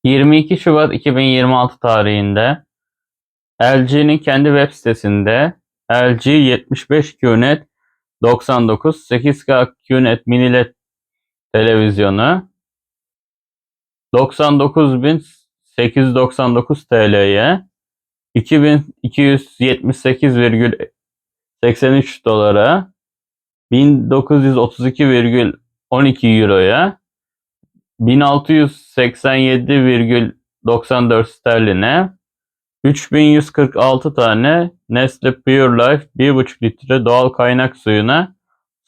22 Şubat 2026 tarihinde LG'nin kendi web sitesinde LG 75 QNET 99 8K QNET mini LED televizyonu 99.899 TL'ye 2278,83 dolara 1932,12 euroya 1687,94 sterline 3146 tane Nestle Pure Life 1,5 litre doğal kaynak suyuna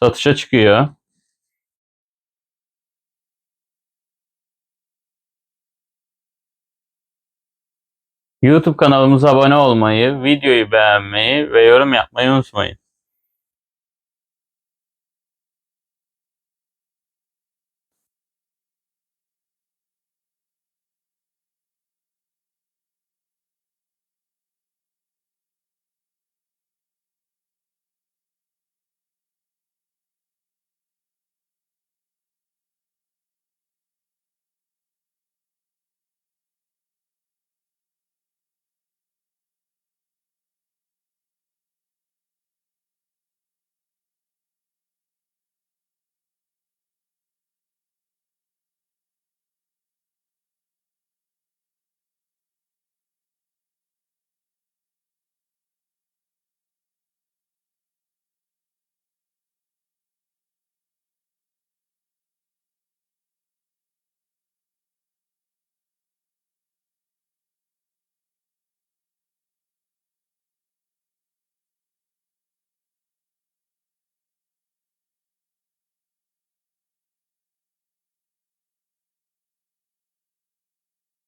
satışa çıkıyor. YouTube kanalımıza abone olmayı, videoyu beğenmeyi ve yorum yapmayı unutmayın.